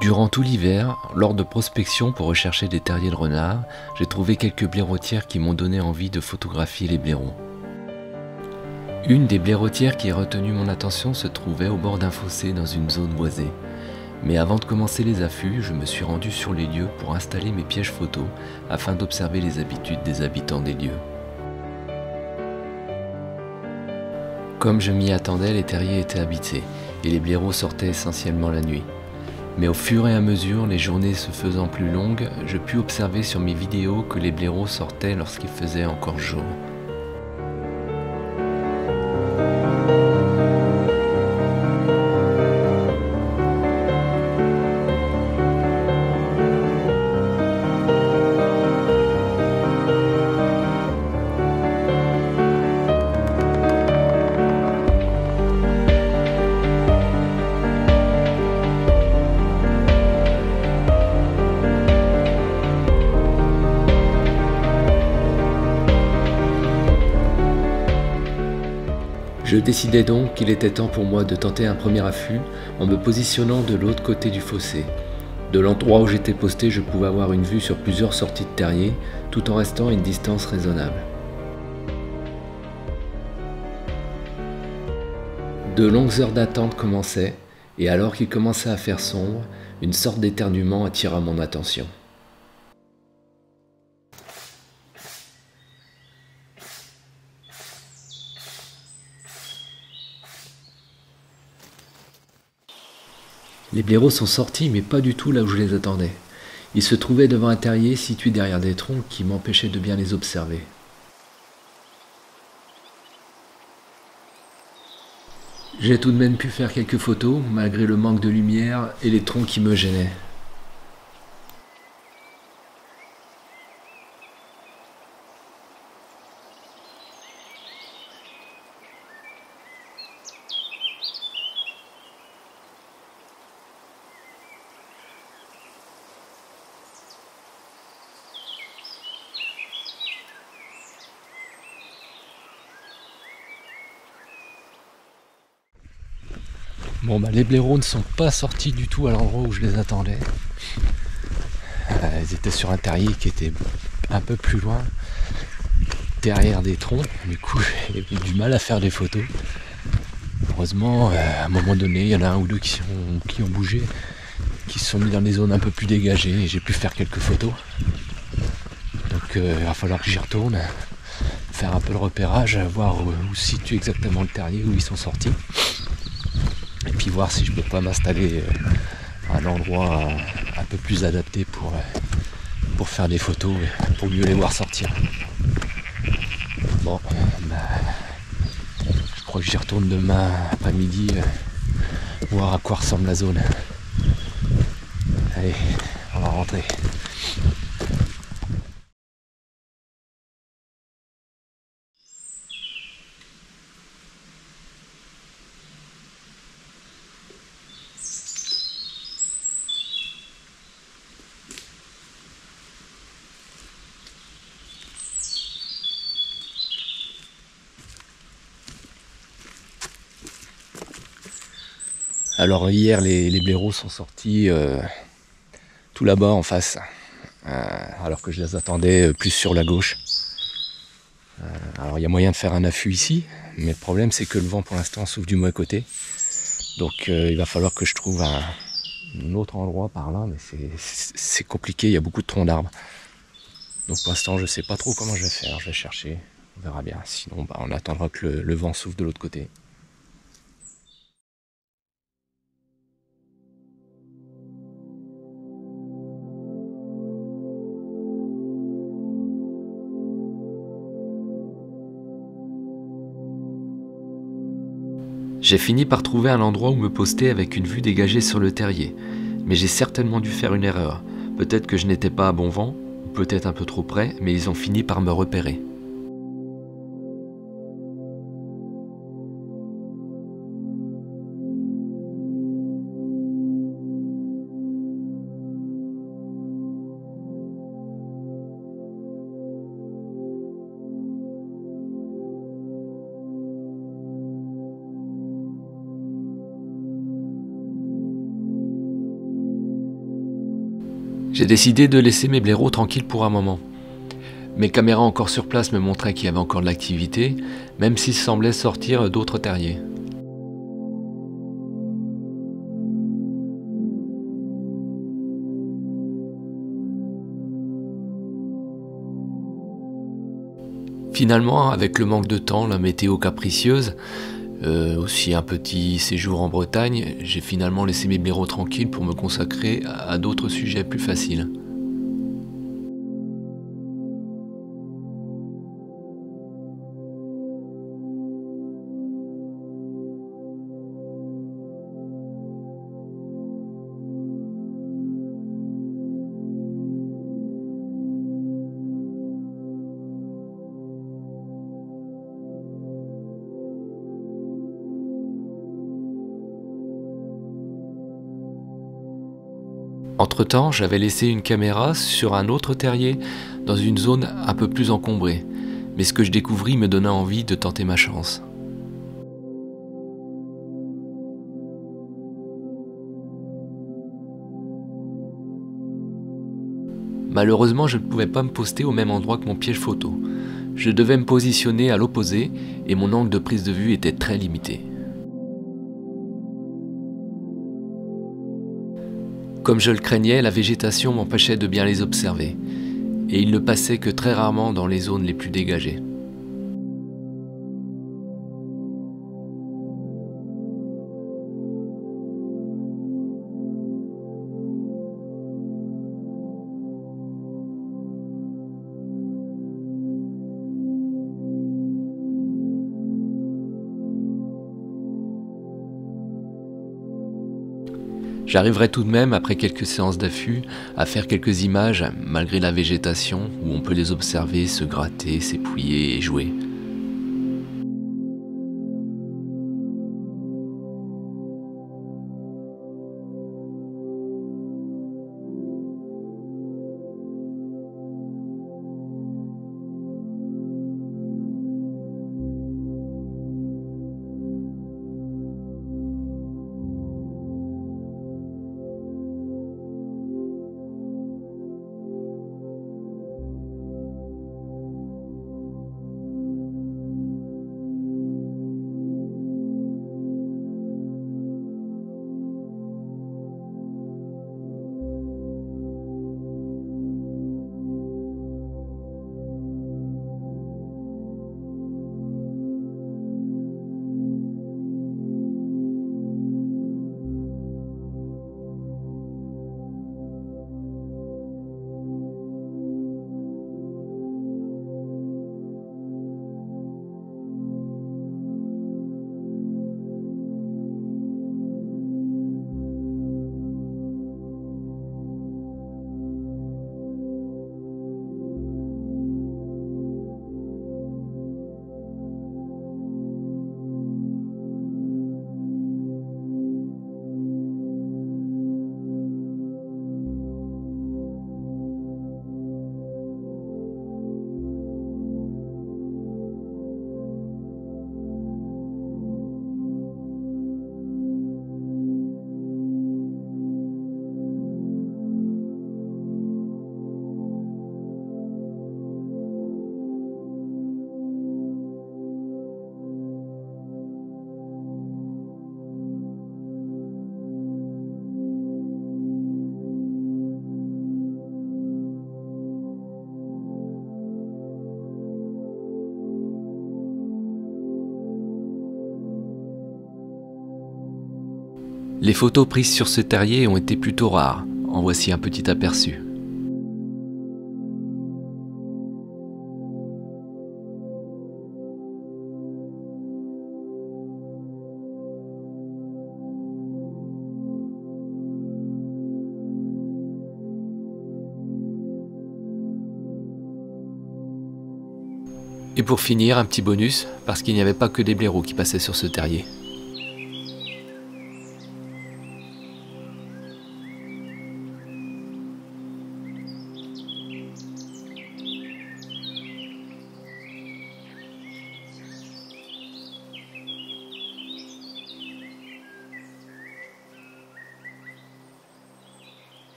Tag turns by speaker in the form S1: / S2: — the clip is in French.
S1: Durant tout l'hiver, lors de prospection pour rechercher des terriers de renards, j'ai trouvé quelques blaireautières qui m'ont donné envie de photographier les blaireaux. Une des blaireautières qui a retenu mon attention se trouvait au bord d'un fossé dans une zone boisée. Mais avant de commencer les affûts, je me suis rendu sur les lieux pour installer mes pièges photos afin d'observer les habitudes des habitants des lieux. Comme je m'y attendais, les terriers étaient habités et les blaireaux sortaient essentiellement la nuit. Mais au fur et à mesure, les journées se faisant plus longues, je pus observer sur mes vidéos que les blaireaux sortaient lorsqu'il faisait encore jour. Je décidai donc qu'il était temps pour moi de tenter un premier affût en me positionnant de l'autre côté du fossé. De l'endroit où j'étais posté, je pouvais avoir une vue sur plusieurs sorties de terriers, tout en restant à une distance raisonnable. De longues heures d'attente commençaient, et alors qu'il commençait à faire sombre, une sorte d'éternuement attira mon attention. Les blaireaux sont sortis, mais pas du tout là où je les attendais. Ils se trouvaient devant un terrier situé derrière des troncs qui m'empêchaient de bien les observer. J'ai tout de même pu faire quelques photos, malgré le manque de lumière et les troncs qui me gênaient. Bon les blaireaux ne sont pas sortis du tout à l'endroit où je les attendais. Ils étaient sur un terrier qui était un peu plus loin, derrière des troncs. Du coup j'ai eu du mal à faire des photos. Heureusement, à un moment donné, il y en a un ou deux qui ont bougé, qui se sont mis dans des zones un peu plus dégagées et j'ai pu faire quelques photos. Donc il va falloir que j'y retourne, faire un peu le repérage, voir où se situe exactement le terrier, où ils sont sortis. Et puis voir si je peux pas m'installer à un endroit un peu plus adapté pour faire des photos et pour mieux les voir sortir. Bon, je crois que j'y retourne demain après-midi, voir à quoi ressemble la zone. Allez, on va rentrer. Alors hier, les blaireaux sont sortis tout là-bas en face, alors que je les attendais plus sur la gauche. Alors il y a moyen de faire un affût ici, mais le problème c'est que le vent pour l'instant souffle du mauvais côté. Donc il va falloir que je trouve un autre endroit par là, mais c'est compliqué, il y a beaucoup de troncs d'arbres. Donc pour l'instant je sais pas trop comment je vais faire, je vais chercher, on verra bien. Sinon on attendra que le vent souffle de l'autre côté. J'ai fini par trouver un endroit où me poster avec une vue dégagée sur le terrier, mais j'ai certainement dû faire une erreur. Peut-être que je n'étais pas à bon vent, ou peut-être un peu trop près, mais ils ont fini par me repérer. J'ai décidé de laisser mes blaireaux tranquilles pour un moment. Mes caméras encore sur place me montraient qu'il y avait encore de l'activité, même s'ils semblaient sortir d'autres terriers. Finalement, avec le manque de temps, la météo capricieuse, aussi un petit séjour en Bretagne, j'ai finalement laissé mes blaireaux tranquilles pour me consacrer à d'autres sujets plus faciles. Entre-temps, j'avais laissé une caméra sur un autre terrier, dans une zone un peu plus encombrée, mais ce que je découvris me donna envie de tenter ma chance. Malheureusement, je ne pouvais pas me poster au même endroit que mon piège photo. Je devais me positionner à l'opposé et mon angle de prise de vue était très limité. Comme je le craignais, la végétation m'empêchait de bien les observer, et ils ne passaient que très rarement dans les zones les plus dégagées. J'arriverai tout de même, après quelques séances d'affût, à faire quelques images, malgré la végétation, où on peut les observer se gratter, s'épouiller et jouer. Les photos prises sur ce terrier ont été plutôt rares, en voici un petit aperçu. Et pour finir, un petit bonus, parce qu'il n'y avait pas que des blaireaux qui passaient sur ce terrier.